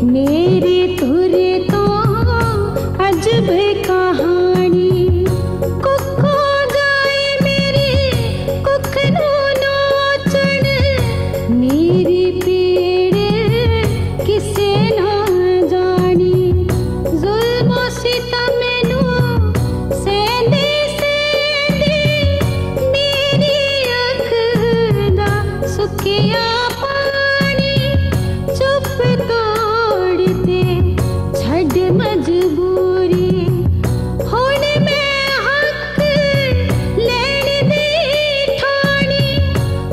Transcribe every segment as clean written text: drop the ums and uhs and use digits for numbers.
मेरी तुर तो अजब कहानी कुको जाए मेरी कुख नो नोचण मेरी पीड़ किसे ना जानी जुल्मों सितम मैनू सेंदे सेंदे मेरी अख दा सुखिया मजबूरी हुण मैं हक लैण दी ठाणी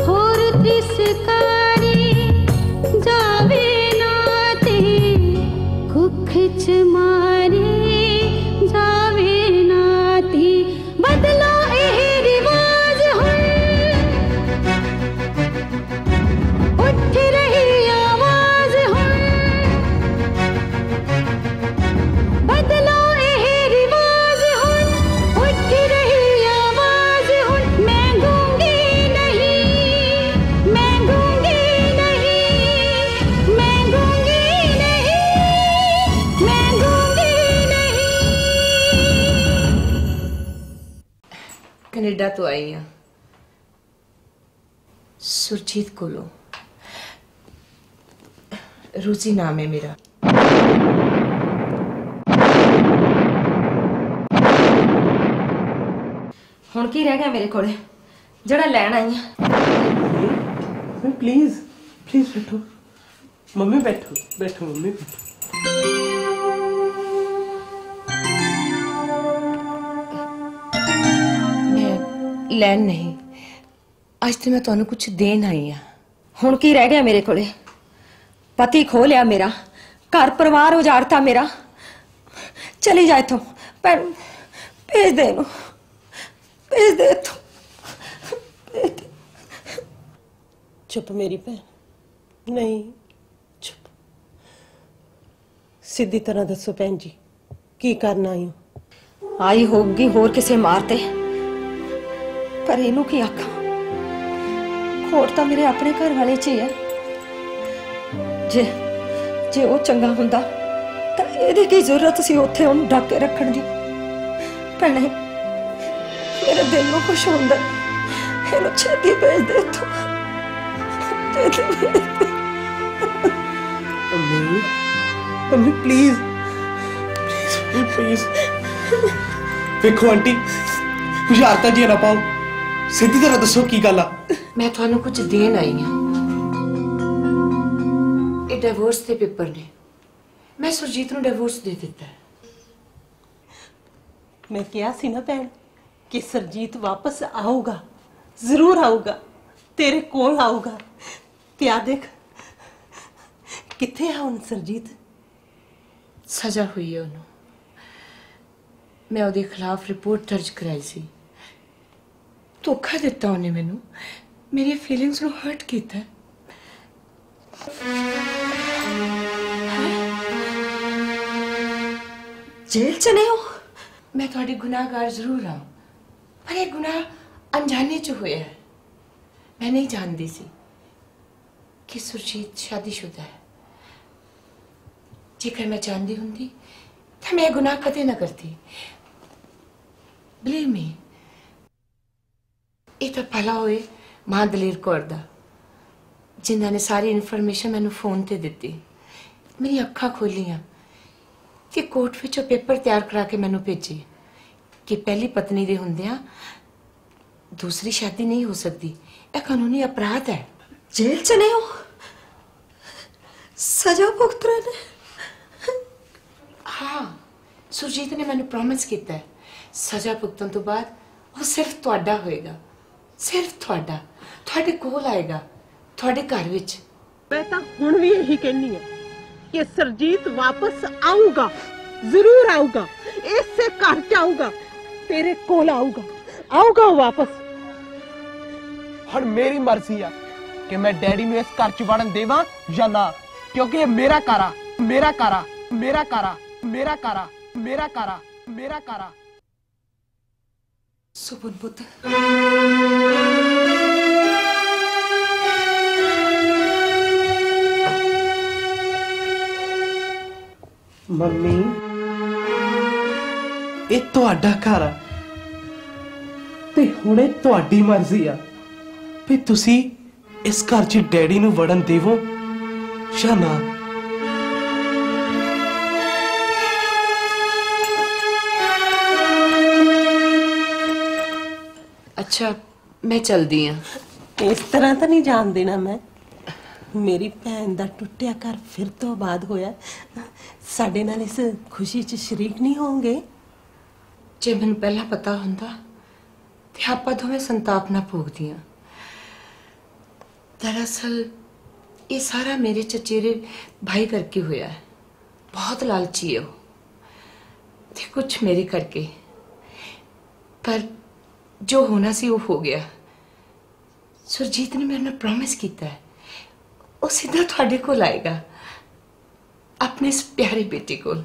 होर तिसकारी जावे ना ते कुख च मारे जावे ना ती बदलो एह रिवाज हुण उठ रही आवाज हुण बदलो एह रिवाज हुण उठ रही आवाज हुण मैं गूंगी नहीं मैं गूंगी नहीं मैं गूंगी नहीं मैं गूंगी नहीं। कनेडा तो आई हाँ सुरजीत कोलों रोजी नाम है मेरा। हुण की रह गया मेरे कोले जड़ा लैन आई मम्मी प्लीज प्लीज बैठो मम्मी बैठो बैठो मम्मी मैं लैन नहीं अज तो मैं तुहानू कुछ देन आई हाँ। हुण की रह गया मेरे कोले पति खो लिया मेरा घर परिवार उजाड़ता मेरा चली जाए तो भेज दे इनू भेज दे तू चुप मेरी भैन नहीं चुप सीधी तरह दसो भैन जी की करना आई हो आई होगी होर किसे मारते पर इनू की आखा खोट तो मेरे अपने घर वाले च ही है जे जे वो चंगा हुंदा तां इहदी की जरूरत सी उत्थे उहनूं ढक के रखण दी। भैणे मेरे दिल में कुछ होंदा इहनूं छेती भेज दे तू मम्मी मम्मी प्लीज प्लीज देखो आंटी मुझे आरता जी ना पाओ सीधी तरह दसो की गल आ। मैं तुहानू कुछ देन आई हाँ ये डिवोर्स के पेपर ने मैं सुरजीत नूं डिवोर्स दे दिता है। मैं कहा सी ना भैन कि सरजीत वापस आऊगा जरूर आऊगा तेरे कोल आऊगा ते आ देख किथे है हुण सरजीत सजा हुई है उन्होंने मैं उहदे खिलाफ रिपोर्ट दर्ज कराई सी धोखा दिता उन्हें मैनू मेरी फीलिंग्स नूं हर्ट कीता जेल च नहीं हो मैं थोड़ी गुनाहगार जरूर हाँ पर यह गुनाह अनजाने च होया है। मैं नहीं जानती सी कि सुरजीत शादीशुदा है जेकर मैं जानती होंदी तो मैं गुनाह कदे ना करती। बिलीव मी ये तो भला होए मां दलेर कौर दा जिन्हां ने सारी इन्फॉर्मेशन मैनू फोन ते दिती मेरी अखां खोलियां कि कोर्ट विचों पेपर तैयार करा के मैनू भेजे कि पहली पत्नी दे हुंदियां दूसरी शादी नहीं हो सकती यह कानूनी अपराध है। जेल च नहीं हो सजा भुगत रहे ने। हाँ सुरजीत ने मैनू प्रॉमिस किया है सजा भुगतन तो बाद वो सिर्फ तुहाडा होएगा सिर्फ तुहाडे कोल आएगा तुहाडे घर विच। मैं तो हुण भी यही कहनी है कि सरजीत वापस आऊगा जरूर आऊगा इससे घर च आऊगा तेरे कोल आऊगा आऊगा वापस। हुण मेरी मर्जी है कि मैं डैडी नूं इस घर च वड़न देवां या ना क्योंकि ये मेरा कारा मेरा कारा मेरा कारा मेरा कारा मेरा कारा मेरा कारा। सुबुन पुत्र ਮੰਮੀ ਇਹ ਤੁਹਾਡਾ ਘਰ ਆ ਤੇ ਹੁਣ ਇਹ ਤੁਹਾਡੀ ਮਰਜ਼ੀ ਆ ਵੀ ਤੁਸੀਂ ਇਸ ਘਰ 'ਚ ਡੈਡੀ ਨੂੰ ਵੜਨ ਦੇਵੋ ਜਾਂ ਨਾ। अच्छा मैं चलदी हाँ। इस तरह तो नहीं जान देना मैं। मेरी भैन दा टुटिया घर फिर तो बाद होया, साडे नाल इस खुशी च शरीक नहीं होंगे। जे मैनूं पहला पता हुंदा ते आपां दोवें संताप ना भोगदियां। दरअसल ये सारा मेरे चचेरे भाई करके होया है। बहुत लालची है वो ते कुछ मेरे करके, पर जो होना सी वो हो गया। सुरजीत ने मेरे नाल प्रॉमिस किया है वो सीधा तुहाडे कोल आएगा, अपने इस प्यारे बेटे कोल।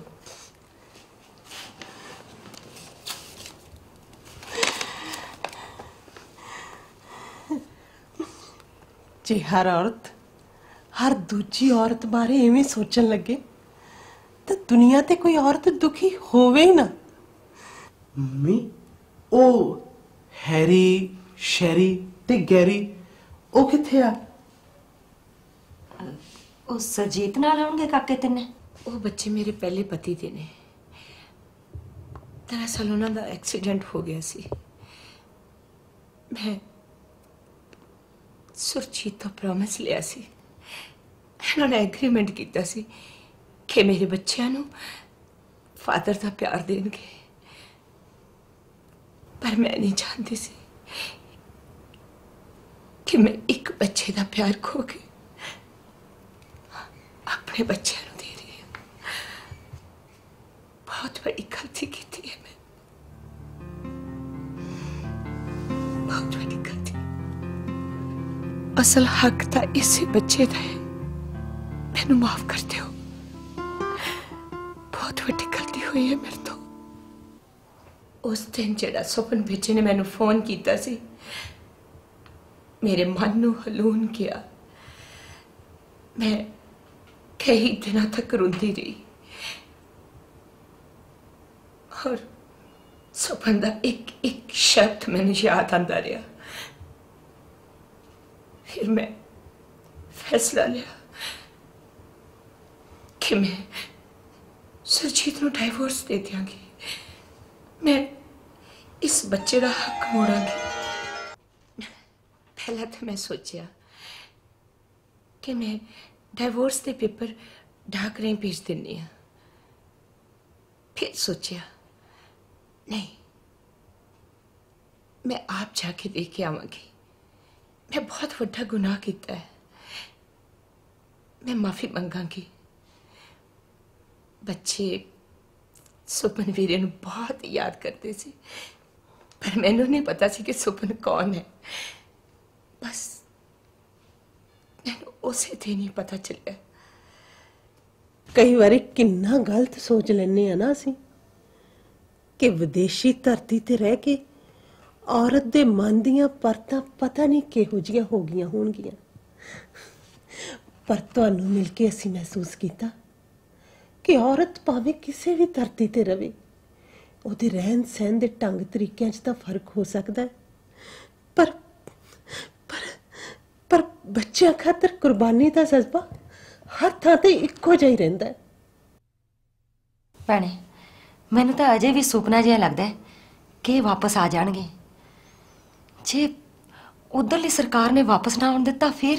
जे हर औरत हर दूजी औरत बारे इवें सोचन लगे तो दुनिया ते कोई औरत दुखी होवे ही ना। ਮੰਮੀ ਉਹ ਹੈਰੀ ਸ਼ੈਰੀ ਤੇ ਗੈਰੀ ਉਹ ਕਿੱਥੇ ਆ? ਉਹ ਸਰਜੀਤ ਨਾਲ ਆਉਣਗੇ ਕਾਕੇ ਤਿੰਨੇ? वो बच्चे मेरे पहले पति दे ने। दरअसल उन्होंने दा एक्सीडेंट हो गया सी। मैं सुरजीत तो प्रॉमिस लिया सी, उन्होंने एग्रीमेंट किया सी कि मेरे बच्चों नूं फादर दा प्यार देंगे, पर मैं नहीं जानती सी कि मैं एक बच्चे दा प्यार खो के अपने बच्चों नूं दे रही हूं। बहुत बड़ी गलती की थी मैं, बहुत बड़ी गलती। असल हक था इसी बच्चे का है, मैनू माफ कर दो। बहुत बड़ी गलती हुई है मेरे तो। उस दिन जेड़ा सुपन बेचे ने मैनू फोन किया सी, मेरे मन नू हलून किया। मैं कई दिनों तक रोंदी रही और सुपन दा एक एक शब्द मैनू याद आंदा रहा। फिर मैं फैसला लिया कि मैं सुरजीत नू डाइवोर्स दे दियांगी। मैं इस बच्चे का हक मोड़ांगी। पहला तो मैं सोचा कि मैं डाइवोर्स के पेपर डाक राही भेज दिनी हाँ। फिर सोचा नहीं, मैं आप जाके दे के आवांगी। मैं बहुत बड़ा गुनाह किया है, मैं माफी मंगांगी। बच्चे सुपन वीरे नूं बहुत याद करते सी, पर मैनू नहीं पता सी कि सुपन कौन है। बस मैनू उसे दिन ही पता चलिया। कई बार किन्ना गलत सोच लेने आ ना असीं कि विदेशी धरती ते रह के औरत दे मन दियां परतां पता नहीं किहो जिहियां हो गईयां होणगीयां। पर तुहानूं मिल के असीं महसूस किया कि औरत भावें किसी भी धरती ते रवे, ਉਹਦੇ रहन सहन दे ढंग तरीकों च तां फर्क हो सकता है, पर पर पर बच्चों खातर कुर्बानी का जज्बा हर थां ते इक्को जिहा ही रहिंदा है। ਭੈਣੇ ਮੈਨੂੰ ਤਾਂ ਅਜੇ ਵੀ ਸੁਪਨਾ ਜਿਹਾ ਲੱਗਦਾ ਹੈ ਕਿ ਇਹ ਵਾਪਸ ਆ ਜਾਣਗੇ। ਜੇ ਉਧਰਲੀ ਸਰਕਾਰ ਨੇ ਵਾਪਸ ਨਾ ਆਉਣ ਦਿੱਤਾ ਫਿਰ?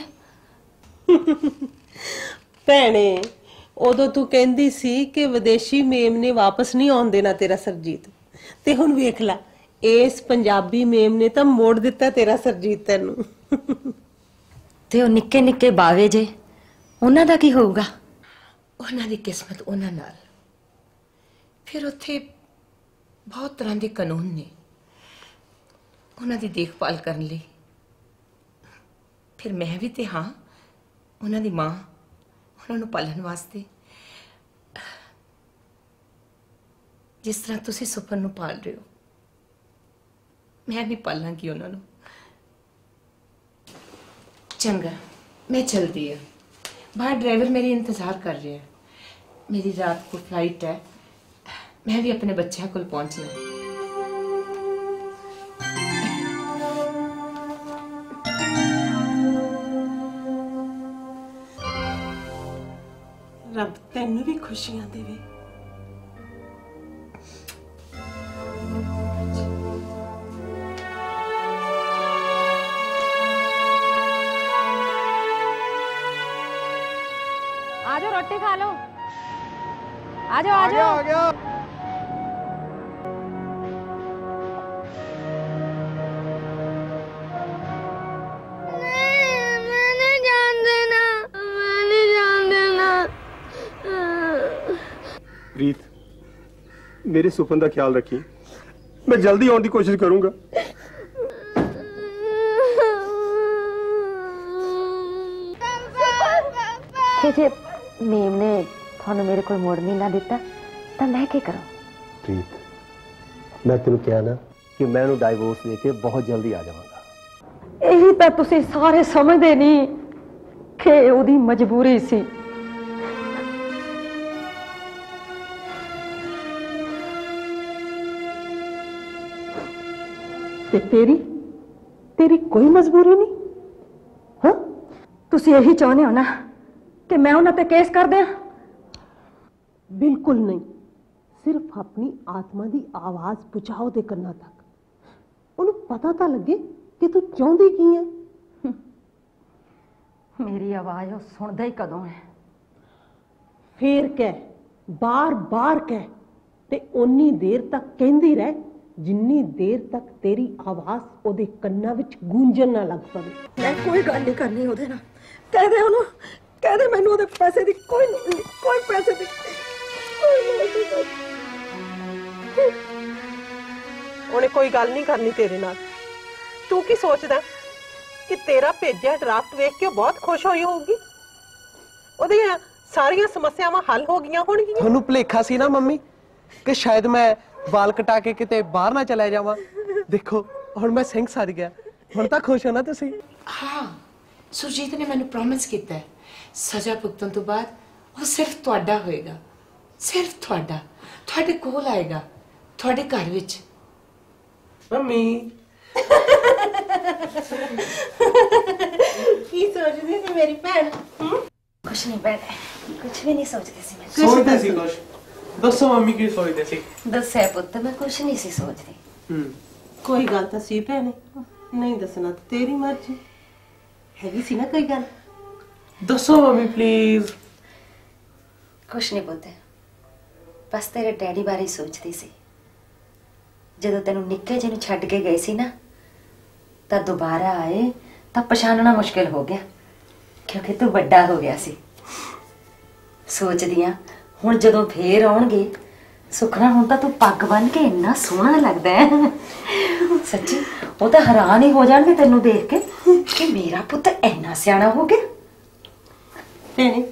ਭੈਣੇ ਉਦੋਂ ਤੂੰ ਕਹਿੰਦੀ ਸੀ ਕਿ ਵਿਦੇਸ਼ੀ ਮੇਮ ਨੇ ਵਾਪਸ ਨਹੀਂ ਆਉਣ ਦੇਣਾ ਤੇਰਾ ਸਰਜੀਤ, ਤੇ ਹੁਣ ਵੇਖ ਲੈ ਇਸ ਪੰਜਾਬੀ ਮੇਮ ਨੇ ਤਾਂ ਮੋੜ ਦਿੱਤਾ ਤੇਰਾ ਸਰਜੀਤ ਤੈਨੂੰ। ਤੇ ਉਹ ਨਿੱਕੇ ਨਿੱਕੇ ਬਾਵੇ ਜੇ ਉਹਨਾਂ ਦਾ ਕੀ ਹੋਊਗਾ? ਉਹਨਾਂ ਦੀ ਕਿਸਮਤ ਉਹਨਾਂ ਨਾਲ। ਫਿਰ ਉੱਥੇ ਬਹੁਤ ਤਰ੍ਹਾਂ ਦੇ ਕਾਨੂੰਨ ਨੇ ਉਹਨਾਂ ਦੀ ਦੇਖਭਾਲ ਕਰਨ ਲਈ। ਫਿਰ ਮੈਂ ਵੀ ਤੇ ਹਾਂ ਉਹਨਾਂ ਦੀ ਮਾਂ, ਉਹਨਾਂ ਨੂੰ ਪਾਲਣ ਵਾਸਤੇ। ਜਿਸ ਤਰ੍ਹਾਂ ਤੁਸੀਂ ਸੁਪਨ ਨੂੰ ਪਾਲ ਰਹੇ ਹੋ, ਮੈਂ ਵੀ ਪਾਲਾਂਗੀ ਉਹਨਾਂ ਨੂੰ। चंगा मैं चलती है, बाहर ड्राइवर मेरी इंतजार कर रहे हैं। मेरी रात को फ्लाइट है, मैं भी अपने बच्चों को पहुंचना है। रब तेन भी खुशियां देवे। आ जाओ रोटी खा लो। आ जाओ आ जाओ। आ गया। मैंने जान देना, मैंने जान देना। रीत, मेरे सुपन का ख्याल रखी, मैं जल्दी आने की कोशिश करूंगा। जे नीम ने थानू मेरे को मोड़नी ना दिता तो मैं क्या करूं? रीत, मैं तेन कहा ना कि मैं उन्हें डाइवोर्स लेके बहुत जल्दी आ जाऊंगा। यही तो तुसी सारे समझते नहीं कि ओदी मजबूरी सी। ते तेरी तेरी कोई मजबूरी नहीं। हाँ, तुसी यही चाहते हो ना कि मैं उन्हां पे केस कर दियां? बिल्कुल नहीं। सिर्फ अपनी आत्मा की आवाज पहुंचाओ दे करना तक उन्हें पता तो लगे कि तू चाहती की है। मेरी आवाज वो सुनदा ही कदों है? फिर कह, बार बार कह, ते उन्नी देर तक कहती रह जिन्नी देर तक तेरी आवाज ओदे कन्ना विच गूंजन ना लग पवे। मैं कोई गल नहीं करनी ओदे नाल। कह दे ओनू, कह दे मैनू ओदे पैसे दी कोई लोड़ नहीं, कोई पैसे दी उन्हें कोई गल नहीं करनी तेरे नाल। तू की सोचदा कि तेरा भेजिया ड्राफ्ट वेख के बहुत खुश होई होगी? ओदियां सारियां समस्यावां हल हो गईयां होणगीਆਂ। ਤੁਹਾਨੂੰ ਭੁਲੇਖਾ ਸੀ ਨਾ ਮੰਮੀ ਕਿ ਸ਼ਾਇਦ ਮੈਂ ਵਾਲ ਕਟਾ ਕੇ ਕਿਤੇ ਬਾਹਰ ਨਾ ਚਲਾ ਜਾਵਾਂ। ਦੇਖੋ ਹੁਣ ਮੈਂ ਸਿੰਘ ਸੱਜ ਗਿਆ। ਹੁਣ ਤਾਂ ਖੁਸ਼ ਹੋ ਨਾ ਤੁਸੀਂ? हाँ, सुरजीत ने मैंने प्रॉमिस किया है, सजा भुगतन तो बाद वो सिर्फ तुहाडा होएगा, सिर्फ तुहाडा, तुहाडे कोल आएगा, तुहाडे घर विच। ਮੰਮੀ की सोचदी सी मेरी भैन? कुछ नहीं बहन, कुछ भी नहीं सोचती सी मैं। ਸੋਚਦੇ ਸੀ ਕੁਛ। ਦੱਸੋ ਮੰਮੀ ਕੀ ਸੋਚਦੇ ਸੀ? दस्या पुत्त मैं कुछ नहीं सी सोचती। कोई गल तो सी भैने, नहीं दसना तो तेरी मर्जी। हैगी सी ना कोई गल? ਦੱਸੋ ਮੰਮੀ ਪਲੀਜ਼। कुछ नहीं पुत्त, बस तेरे डैडी बारे सोचती सी। ਜਦੋਂ ਤੈਨੂੰ ਨਿੱਕੇ ਜਿਹੇ ਨੂੰ ਛੱਡ ਕੇ ਗਏ ਸੀ ਨਾ ਤਾਂ ਦੁਬਾਰਾ ਆਏ ਤਾਂ ਪਛਾਣਨਾ ਮੁਸ਼ਕਿਲ ਹੋ ਗਿਆ ਕਿਉਂਕਿ ਤੂੰ ਵੱਡਾ ਹੋ ਗਿਆ ਸੀ। ਸੋਚਦੀ ਆ ਹੁਣ ਜਦੋਂ ਫੇਰ ਆਉਣਗੇ ਸੁਖਣਾ ਹੁਣ ਤਾਂ ਤੂੰ ਪੱਗ ਬੰਨ ਕੇ ਇੰਨਾ ਸੋਹਣਾ ਲੱਗਦਾ ਹੈ। ਸੱਚੀ ਉਹ ਤਾਂ ਹੈਰਾਨ ਹੀ ਹੋ ਜਾਣਗੇ ਤੈਨੂੰ ਦੇਖ ਕੇ ਕਿ ਮੇਰਾ ਪੁੱਤ ਇੰਨਾ ਸਿਆਣਾ ਹੋ ਗਿਆ। ਭੈਣੇ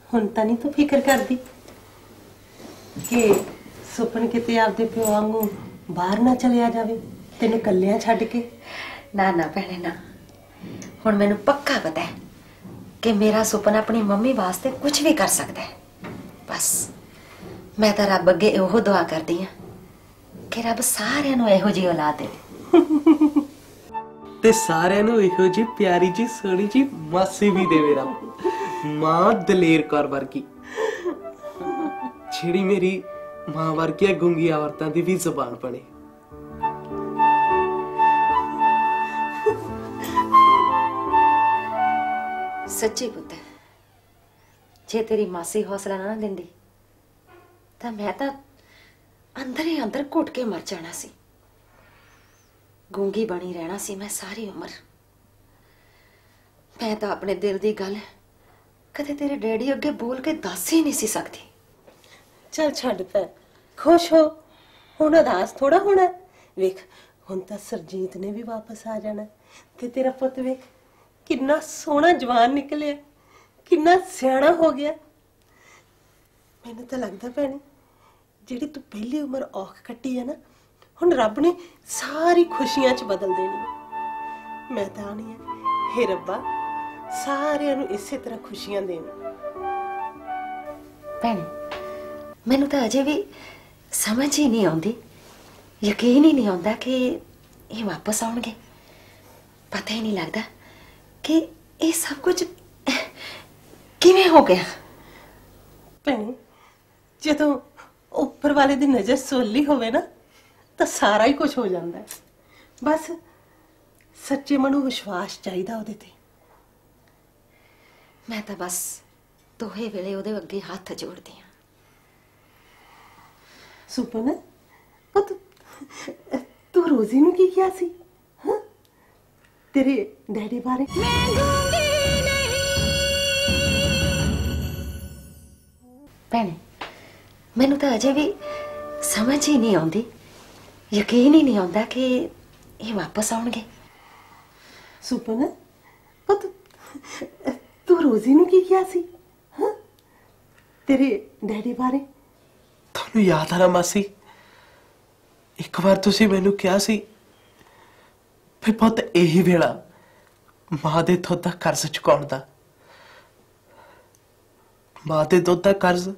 ਹੁਣ ਤਾਂ ਨਹੀਂ ਤੂੰ ਫਿਕਰ ਕਰਦੀ ਕਿ ਸੁਪਨ ਕਿਤੇ ਆਪਦੇ ਪਿਓ ਵਾਂਗੂ ਬਾਹਰ ਨਾ ਚਲਿਆ ਜਾਵੇ ਤੈਨੂੰ ਕੱਲਿਆਂ ਛੱਡ ਕੇ? ਨਾ ਨਾ ਭੈਣੇ ਨਾ, ਹੁਣ ਮੈਨੂੰ ਪੱਕਾ ਪਤਾ ਹੈ ਕਿ ਮੇਰਾ ਸੁਪਨਾ ਆਪਣੀ ਮੰਮੀ ਵਾਸਤੇ ਕੁਝ ਵੀ ਕਰ ਸਕਦਾ ਹੈ। ਬਸ ਮੈਂ ਤਾਂ ਰੱਬ ਅੱਗੇ ਇਹੋ ਦੁਆ ਕਰਦੀ ਹਾਂ ਕਿ ਰੱਬ ਸਾਰਿਆਂ ਨੂੰ ਇਹੋ ਜਿਹੀ ਔਲਾਦ ਦੇਵੇ ਤੇ ਸਾਰਿਆਂ ਨੂੰ ਇਹੋ ਜੀ ਪਿਆਰੀ ਜੀ ਸੋਹਣੀ ਜੀ ਮਾਸੀ ਵੀ ਦੇਵੇ ਰੱਬ। ਮਾਂ ਦਲੇਰ ਕੌਰ ਵਰਗੀ, ਜਿਹੜੀ ਮੇਰੀ ਮਾਂ ਵਰਗੀ ਗੁੰਗੀ ਔਰਤਾਂ ਦੀ ਵੀ ਜ਼ੁਬਾਨ ਬਣੇ। ਸੱਚੀ ਪੁੱਤ, ਜੇ ਤੇਰੀ ਮਾਸੀ ਹੌਸਲਾ ਨਾ ਦਿੰਦੀ ਤਾਂ ਮੈਂ ਤਾਂ ਅੰਦਰ ਹੀ ਅੰਦਰ ਘੁੱਟ ਕੇ ਮਰ ਜਾਣਾ ਸੀ। ਗੂੰਗੀ ਬਣੀ ਰਹਿਣਾ ਸੀ ਮੈਂ ਸਾਰੀ ਉਮਰ। ਮੈਂ ਤਾਂ ਆਪਣੇ ਦਿਲ ਦੀ ਗੱਲ ਕਦੇ ਤੇਰੇ ਡੈਡੀ ਅੱਗੇ ਬੋਲ ਕੇ ਦੱਸ ਹੀ ਨਹੀਂ ਸੀ ਸਕਦੀ। ਚੱਲ ਛੱਡ ਪੈ, ਖੁਸ਼ ਹੋ, ਹੁਣ ਉਦਾਸ ਥੋੜਾ ਹੋਣਾ। ਵੇਖ ਹੁਣ ਤਾਂ ਸਰਜੀਤ ਨੇ ਵੀ ਵਾਪਸ ਆ ਜਾਣਾ ਤੇ ਤੇਰਾ ਪੁੱਤ ਵੇਖ ਕਿੰਨਾ ਸੋਹਣਾ ਜਵਾਨ ਨਿਕਲਿਆ, ਕਿੰਨਾ ਸਿਆਣਾ ਹੋ ਗਿਆ। ਮੈਨੂੰ ਤਾਂ ਲੱਗਦਾ ਭੈਣੇ ਜਿਹੜੀ ਤੂੰ ਪਹਿਲੀ ਉਮਰ ਔਖ ਕੱਟੀ ਹੈ ਨਾ, ਹੁਣ ਰੱਬ ਨੇ ਸਾਰੀ ਖੁਸ਼ੀਆਂ 'ਚ ਬਦਲ ਦੇਣੀ ਹੈ। ਮੈਂ ਤਾਂ ਆਣੀ ਹੈ, ਹੇ ਰੱਬਾ ਸਾਰਿਆਂ ਨੂੰ ਇਸੇ ਤਰ੍ਹਾਂ ਖੁਸ਼ੀਆਂ ਦੇਣੀ। ਭੈਣ ਮੈਨੂੰ ਤਾਂ ਅਜੇ ਵੀ ਸਮਝ ਹੀ ਨਹੀਂ ਆਉਂਦੀ, ਯਕੀਨ ਹੀ ਨਹੀਂ ਆਉਂਦਾ ਕਿ ਇਹ ਵਾਪਸ ਆਉਣਗੇ। ਪਤਾ ਹੀ ਨਹੀਂ ਲੱਗਦਾ ਕਿ ਇਹ ਸਭ ਕੁਝ ਕਿਵੇਂ ਹੋ ਗਿਆ। ਭੈਣੇ ਜਦੋਂ ਉੱਪਰ ਵਾਲੇ ਦੀ ਨਜ਼ਰ ਸੋਲੀ ਹੋਵੇ ਨਾ ਤਾਂ ਸਾਰਾ ਹੀ ਕੁਝ ਹੋ ਜਾਂਦਾ ਹੈ। ਬਸ ਸੱਚੇ ਮਨੋਂ ਵਿਸ਼ਵਾਸ ਚਾਹੀਦਾ ਉਹਦੇ ਤੇ। ਮੈਂ ਤਾਂ ਬਸ ਦੋਹੇ ਵੇਲੇ ਉਹਦੇ ਅੱਗੇ ਹੱਥ ਜੋੜਦੀ ਹਾਂ। ਸੁਪਨ ਪੁੱਤ, ਤੂੰ ਰੋਜ਼ੀ ਨੂੰ ਕੀ ਕਿਹਾ ਸੀ? ਹਾਂ, ਤੇਰੇ ਡੈਡੀ ਬਾਰੇ? ਭੈਣੇ ਮੈਨੂੰ ਤਾਂ ਅਜੇ ਵੀ ਸਮਝ ਹੀ ਨਹੀਂ ਆਉਂਦੀ, ਯਕੀਨ ਹੀ ਨਹੀਂ ਆਉਂਦਾ ਕਿ ਇਹ ਵਾਪਸ ਆਉਣਗੇ। ਸੁਪਨ ਪੁੱਤ, ਤੂੰ ਰੋਜ਼ੀ ਨੂੰ ਕੀ ਕਿਹਾ ਸੀ? ਹਾਂ, ਤੇਰੇ ਡੈਡੀ ਬਾਰੇ? ਤੁਹਾਨੂੰ ਯਾਦ ਆ ਨਾ ਮਾਸੀ, ਇੱਕ ਵਾਰ ਤੁਸੀਂ ਮੈਨੂੰ ਕਿਹਾ ਸੀ ਵੀ ਪੁੱਤ ਇਹੀ ਵੇਲਾ ਮਾਂ ਦੇ ਦੁੱਧ ਦਾ ਕਰਜ਼ ਚੁਕਾਉਣ ਦਾ। ਮਾਂ ਦੇ ਦੁੱਧ ਦਾ ਕਰਜ਼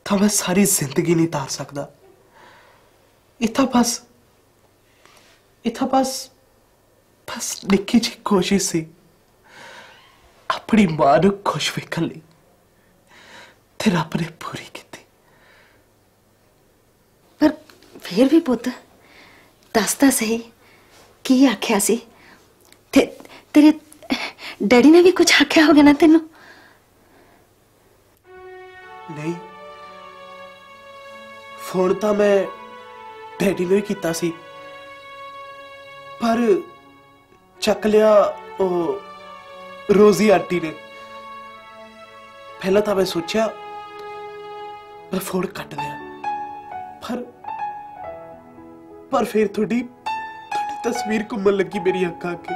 ਤਾਂ ਮੈਂ ਸਾਰੀ ਜ਼ਿੰਦਗੀ ਨਹੀਂ ਤਾਰ ਸਕਦਾ। ਇਹ ਤਾਂ ਬਸ ਨਿੱਕੀ ਜਿਹੀ ਕੋਸ਼ਿਸ਼ ਸੀ ਆਪਣੀ ਮਾਂ ਨੂੰ ਖੁਸ਼ ਵੇਖਣ ਲਈ, ਤੇ ਰੱਬ ਨੇ ਪੂਰੀ ਕੀਤੀ। ਪਰ ਫਿਰ ਵੀ ਪੁੱਤ ਦੱਸ ਤਾਂ ਸਹੀ, ਕੀ ਆਖਿਆ ਸੀ? ਤੇ ਤੇਰੇ ਡੈਡੀ ਨੇ ਵੀ ਕੁਝ ਆਖਿਆ ਹੋਗਾ ਨਾ ਤੈਨੂੰ? ਨਹੀਂ, ਫੋਨ ਤਾਂ ਮੈਂ ਡੈਡੀ ਨੂੰ ਹੀ ਕੀਤਾ ਸੀ, ਪਰ ਚੱਕ ਲਿਆ ਉਹ ਰੋਜ਼ੀ ਆਂਟੀ ਨੇ। ਪਹਿਲਾਂ ਤਾਂ ਮੈਂ ਸੋਚਿਆ ਮੈਂ ਫੋਨ ਕੱਟ ਦਿਆਂ, ਪਰ ਫਿਰ ਤੁਹਾਡੀ ਤਸਵੀਰ ਘੁੰਮਣ ਲੱਗੀ ਮੇਰੀ ਅੱਖਾਂ ਅੱਗੇ।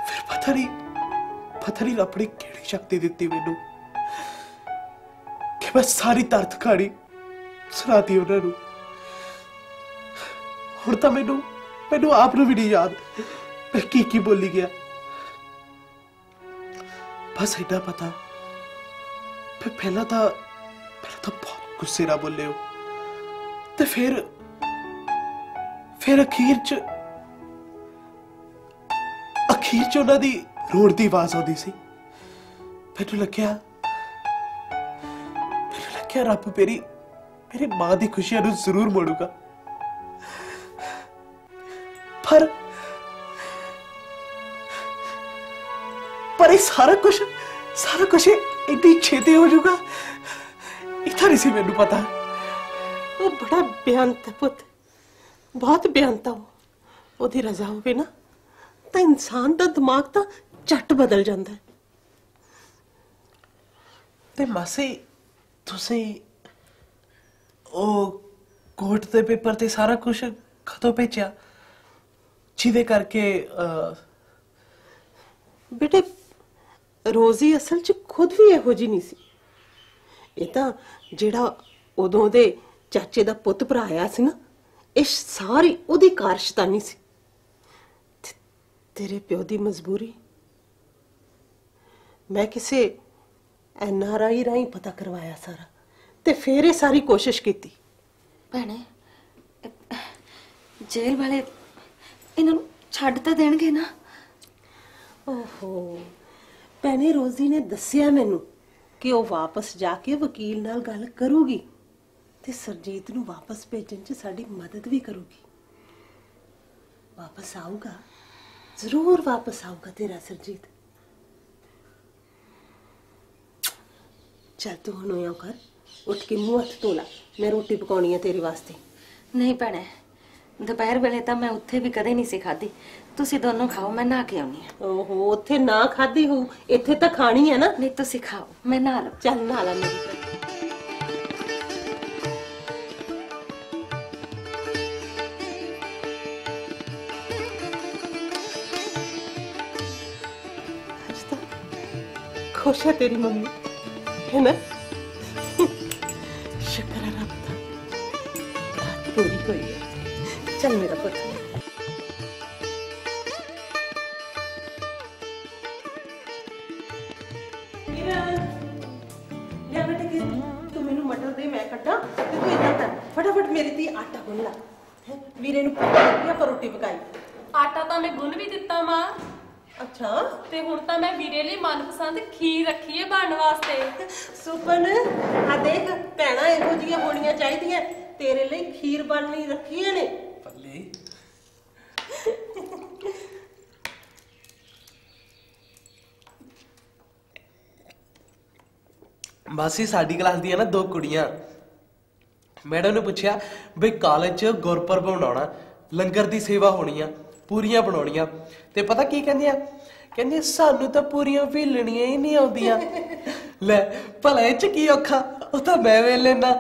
ਫਿਰ ਪਤਾ ਨਹੀਂ ਰੱਬ ਨੇ ਕਿਹੜੀ ਸ਼ਕਤੀ ਦਿੱਤੀ ਮੈਨੂੰ ਕਿ ਮੈਂ ਸਾਰੀ ਦਰਦ ਕਹਾਣੀ ਸੁਣਾਤੀ ਉਹਨਾਂ ਨੂੰ। ਹੁਣ ਤਾਂ ਮੈਨੂੰ ਆਪ ਨੂੰ ਵੀ ਨਹੀਂ ਯਾਦ ਮੈਂ ਕੀ ਬੋਲੀ ਗਿਆ। ਬਸ ਇੰਨਾ ਪਤਾ ਪਹਿਲਾਂ ਤਾਂ ਬਹੁਤ ਗੁੱਸੇ ਨਾਲ ਬੋਲੇ ਹੋ, ਤੇ ਫਿਰ ਅਖੀਰ ਚ ਉਹਨਾਂ ਦੀ ਰੋਣ ਦੀ ਆਵਾਜ਼ ਆਉਂਦੀ ਸੀ। ਮੈਨੂੰ ਲੱਗਿਆ ਰੱਬ ਮੇਰੀ ਮਾਂ ਦੀ ਖੁਸ਼ੀਆਂ ਨੂੰ ਜ਼ਰੂਰ ਮੋੜੂਗਾ। ਪਰ ਇਹ ਸਾਰਾ ਕੁਝ ਇੰਨੀ ਛੇਤੀ ਹੋ ਜਾਊਗਾ, ਇਹ ਤਾਂ ਨਹੀਂ ਸੀ ਮੈਨੂੰ ਪਤਾ। ਉਹ ਬੜਾ ਬਿਆਨਤ ਪੁੱਤ, ਬਹੁਤ ਬਿਆਨਤ। ਉਹਦੀ ਰਜ਼ਾ ਹੋਵੇ ਨਾ ਤਾਂ ਇਨਸਾਨ ਦਾ ਦਿਮਾਗ ਤਾਂ ਝੱਟ ਬਦਲ ਜਾਂਦਾ ਹੈ। ਤੇ ਮਾਸੀ ਤੁਸੀਂ ਉਹ ਕੋਰਟ ਦੇ ਪੇਪਰ ਤੇ ਸਾਰਾ ਕੁਝ ਕਦੋਂ ਭੇਜਿਆ ਜਿਹਦੇ ਕਰਕੇ? ਬੇਟੇ ਰੋਜ਼ੀ ਅਸਲ 'ਚ ਖੁਦ ਵੀ ਇਹੋ ਜਿਹੀ ਨਹੀਂ ਸੀ। ਇਹ ਤਾਂ ਜਿਹੜਾ ਉਦੋਂ ਦੇ ਚਾਚੇ ਦਾ ਪੁੱਤ ਭਰਾ ਆਇਆ ਸੀ ਨਾ, ਇਹ ਸਾਰੀ ਉਹਦੀ ਕਾਰਸ਼ਤਾਨੀ ਸੀ। ਤੇਰੇ ਪਿਓ ਦੀ ਮਜਬੂਰੀ। ਮੈਂ ਕਿਸੇ NRI ਰਾਹੀਂ ਪਤਾ ਕਰਵਾਇਆ ਸਾਰਾ, ਤੇ ਫਿਰ ਇਹ ਸਾਰੀ ਕੋਸ਼ਿਸ਼ ਕੀਤੀ। ਭੈਣੇ ਜੇਲ੍ਹ ਵਾਲੇ ਇਹਨਾਂ ਨੂੰ ਛੱਡ ਤਾਂ ਦੇਣਗੇ ਨਾ? ਓਹੋ ਭੈਣੇ, ਰੋਜ਼ੀ ਨੇ ਦੱਸਿਆ ਮੈਨੂੰ ਕਿ ਉਹ ਵਾਪਸ ਜਾ ਕੇ ਵਕੀਲ ਨਾਲ ਗੱਲ ਕਰੂਗੀ ਤੇ ਸਰਜੀਤ ਨੂੰ ਵਾਪਸ ਭੇਜਣ 'ਚ ਸਾਡੀ ਮਦਦ ਵੀ ਕਰੂਗੀ। ਵਾਪਸ ਆਊਗਾ, ਜ਼ਰੂਰ ਵਾਪਸ ਆਊਗਾ ਤੇਰਾ ਸਰਜੀਤ। ਚੱਲ ਤੂੰ ਹੁਣ ਇਉਂ ਕਰ, ਉੱਠ ਕੇ ਮੂੰਹ ਹੱਥ ਧੋ ਲਾ, ਮੈਂ ਰੋਟੀ ਪਕਾਉਣੀ ਆ ਤੇਰੇ ਵਾਸਤੇ। ਨਹੀਂ ਭੈਣੇ, ਦੁਪਹਿਰ ਵੇਲੇ ਤਾਂ ਮੈਂ ਉੱਥੇ ਵੀ ਕਦੇ ਨਹੀਂ ਸੀ ਖਾਧੀ। ਤੁਸੀਂ ਦੋਨੋਂ ਖਾਓ, ਮੈਂ ਨਹਾ ਕੇ ਆਉਣੀ ਆ। ਓਹੋ, ਉੱਥੇ ਨਾ ਖਾਧੀ ਹੋਊ, ਇੱਥੇ ਤਾਂ ਖਾਣੀ ਹੈ ਨਾ। ਨਹੀਂ ਤੁਸੀਂ ਖਾਓ, ਮੈਂ ਨਹਾ ਲਵਾਂ। ਚੱਲ ਨਹਾ ਲਾ ਮੇਰੀ ਭੈਣ। ਅੱਜ ਤਾਂ खुश है तेरी मम्मी, है ना? शुक्र है रब का, बात पूरी हुई है। चल मेरा पुत्र। ਲੈ ਬੇਟੇ ਕਿ ਤੂੰ ਮੈਨੂੰ ਮਟਰ ਦੇ ਮੈਂ ਕੱਟਾਂ ਤੇ ਤੂੰ ਇਦਾਂ ਕਰ ਫਟਾਫਟ ਮੇਰੀ ਧੀ ਆਟਾ ਗੁੰਨ ਲਾ ਵੀਰੇ ਨੂੰ ਪਕਾਈ ਆਪਾਂ ਰੋਟੀ ਪਕਾਈ ਆਟਾ ਤਾਂ ਮੈਂ ਗੁੰਨ ਵੀ ਦਿੱਤਾ ਮਾਂ ਅੱਛਾ ਤੇ ਹੁਣ ਤਾਂ ਮੈਂ ਵੀਰੇ ਲਈ ਮਨਪਸੰਦ ਖੀਰ ਰੱਖੀ ਹੈ ਬਣਨ ਵਾਸਤੇ ਸੁਪਨ ਆ ਦੇਖ ਭੈਣਾਂ ਇਹੋ ਜਿਹੀਆਂ ਹੋਣੀਆਂ ਚਾਹੀਦੀਆਂ ਤੇਰੇ ਲਈ ਖੀਰ ਬਣਨੀ ਰੱਖੀ ਨੇ ਬੱਲੇ ਮਾਸੀ ਸਾਡੀ ਕਲਾਸ ਦੀਆਂ ਨਾ 2 ਕੁੜੀਆਂ ਮੈਡਮ ਨੇ ਪੁੱਛਿਆ ਬਈ ਕਾਲਜ 'ਚ ਗੁਰਪੁਰਬ ਮਨਾਉਣਾ ਲੰਗਰ ਦੀ ਸੇਵਾ ਹੋਣੀ ਆ ਪੂਰੀਆਂ ਬਣਾਉਣੀਆਂ ਤੇ ਪਤਾ ਕੀ ਕਹਿੰਦੀਆਂ ਕਹਿੰਦੇ ਸਾਨੂੰ ਤਾਂ ਪੂਰੀਆਂ ਭੇਲਣੀਆਂ ਹੀ ਨਹੀਂ ਆਉਂਦੀਆਂ ਲੈ ਭਲਾ ਇਹ 'ਚ ਕੀ ਔਖਾ ਉਹ ਤਾਂ ਮੈਂ ਵੇਲ ਲੈਣਾ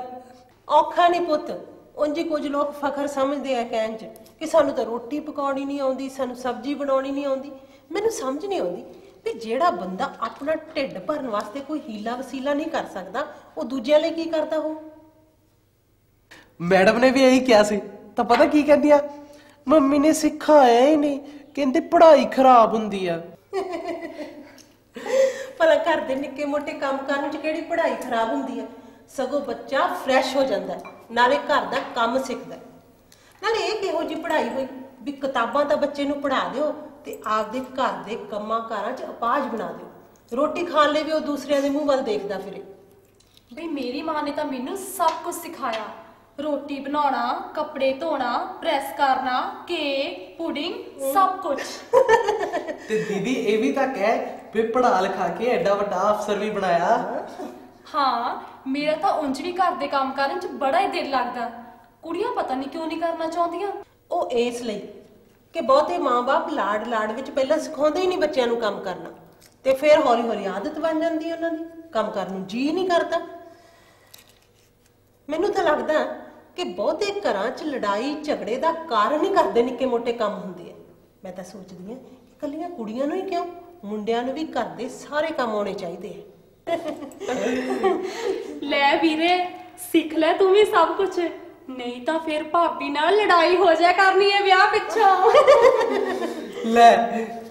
ਔਖਾ ਨਹੀਂ ਪੁੱਤ ਉਂਝ ਕੁਝ ਲੋਕ ਫਖਰ ਸਮਝਦੇ ਆ ਕਹਿਣ 'ਚ ਕਿ ਸਾਨੂੰ ਤਾਂ ਰੋਟੀ ਪਕਾਉਣੀ ਨਹੀਂ ਆਉਂਦੀ ਸਾਨੂੰ ਸਬਜ਼ੀ ਬਣਾਉਣੀ ਨਹੀਂ ਆਉਂਦੀ ਮੈਨੂੰ ਸਮਝ ਨਹੀਂ ਆਉਂਦੀ ਵੀ ਜਿਹੜਾ ਬੰਦਾ ਆਪਣਾ ਢਿੱਡ ਭਰਨ ਵਾਸਤੇ ਕੋਈ ਹੀਲਾ ਵਸੀਲਾ ਨਹੀਂ ਕਰ ਸਕਦਾ ਉਹ ਦੂਜਿਆਂ ਲਈ ਕੀ ਕਰਦਾ ਹੋ ਮੈਡਮ ਨੇ ਵੀ ਇਹੀ ਕਿਹਾ ਸੀ ਤਾਂ ਪਤਾ ਕੀ ਕਹਿੰਦੀਆਂ ਮੰਮੀ ਨੇ ਸਿਖਾਇਆ ਹੀ ਨਹੀਂ ਕਹਿੰਦੇ ਪੜ੍ਹਾਈ ਖਰਾਬ ਹੁੰਦੀ ਆ ਭਲਾ ਘਰ ਦੇ ਨਿੱਕੇ ਮੋਟੇ ਕੰਮ ਕਰਨ 'ਚ ਕਿਹੜੀ ਪੜ੍ਹਾਈ ਖਰਾਬ ਹੁੰਦੀ ਹੈ ਸਗੋਂ ਬੱਚਾ ਫਰੈਸ਼ ਹੋ ਜਾਂਦਾ ਨਾਲੇ ਘਰ ਦਾ ਕੰਮ ਸਿੱਖਦਾ ਨਾਲੇ ਇਹ ਕਿਹੋ ਜਿਹੀ ਪੜ੍ਹਾਈ ਹੋਈ ਵੀ ਕਿਤਾਬਾਂ ਤਾਂ ਬੱਚੇ ਨੂੰ ਪੜ੍ਹਾ ਦਿਓ ਤੇ ਆਪਦੇ ਘਰ ਦੇ ਕੰਮਾਂ ਕਾਰਾਂ 'ਚ ਅਪਾਹਜ ਬਣਾ ਦਿਓ ਰੋਟੀ ਖਾਣ ਲਈ ਵੀ ਉਹ ਦੂਸਰਿਆਂ ਦੇ ਮੂੰਹ ਵੱਲ ਦੇਖਦਾ ਫਿਰੇ ਬਈ ਮੇਰੀ ਮਾਂ ਨੇ ਤਾਂ ਮੈਨੂੰ ਸਭ ਕੁਝ ਸਿਖਾਇਆ ਰੋਟੀ ਬਣਾਉਣਾ ਕੱਪੜੇ ਧੋਣਾ ਪ੍ਰੈਸ ਕਰਨਾ ਕੇਕ ਪੁਡਿੰਗ ਸਭ ਕੁਝ ਤੇ ਦੀਦੀ ਇਹ ਵੀ ਤਾਂ ਕਹਿ ਵੀ ਪੜ੍ਹਾ ਲਿਖਾ ਕੇ ਐਡਾ ਵੱਡਾ ਅਫਸਰ ਵੀ ਬਣਾਇਆ ਹਾਂ ਮੇਰਾ ਤਾਂ ਉਂਝ ਵੀ ਘਰ ਦੇ ਕੰਮ ਕਰਨ 'ਚ ਬੜਾ ਹੀ ਦਿਲ ਲੱਗਦਾ ਕੁੜੀਆਂ ਪਤਾ ਨਹੀਂ ਕਿਉਂ ਨਹੀਂ ਕਰਨਾ ਚਾਹੁੰਦੀਆਂ ਉਹ ਇਸ ਲਈ ਕਿ ਬਹੁਤੇ ਮਾਂ-ਬਾਪ ਲਾਡ ਵਿੱਚ ਪਹਿਲਾਂ ਸਿਖਾਉਂਦੇ ਹੀ ਨਹੀਂ ਬੱਚਿਆਂ ਨੂੰ ਕੰਮ ਕਰਨਾ ਤੇ ਫਿਰ ਹੌਲੀ-ਹੌਲੀ ਆਦਤ ਬਣ ਜਾਂਦੀ ਉਹਨਾਂ ਦੀ ਕੰਮ ਕਰਨ ਨੂੰ ਜੀ ਨਹੀਂ ਕਰਦਾ ਮੈਨੂੰ ਤਾਂ ਲੱਗਦਾ ਕਿ ਬਹੁਤੇ ਘਰਾਂ 'ਚ ਲੜਾਈ ਝਗੜੇ ਦਾ ਕਾਰਨ ਹੀ ਕਰਦੇ ਨਿੱਕੇ ਮੋਟੇ ਕੰਮ ਹੁੰਦੇ ਆ ਮੈਂ ਤਾਂ ਸੋਚਦੀ ਆ ਕਿ ਇਕੱਲੀਆਂ ਕੁੜੀਆਂ ਨੂੰ ਹੀ ਕਿਉਂ ਮੁੰਡਿਆਂ ਨੂੰ ਵੀ ਘਰ ਦੇ ਸਾਰੇ ਕੰਮ ਆਉਣੇ ਚਾਹੀਦੇ ਆ ਲੈ ਵੀਰੇ ਸਿੱਖ ਲੈ ਤੂੰ ਵੀ ਸਭ ਕੁਝ ਨਹੀਂ ਤਾਂ ਫਿਰ ਭਾਬੀ ਨਾਲ ਲੜਾਈ ਹੋ ਜਾਇਆ ਕਰਨੀ ਹੈ ਵਿਆਹ ਪਿੱਛੋਂ ਲੈ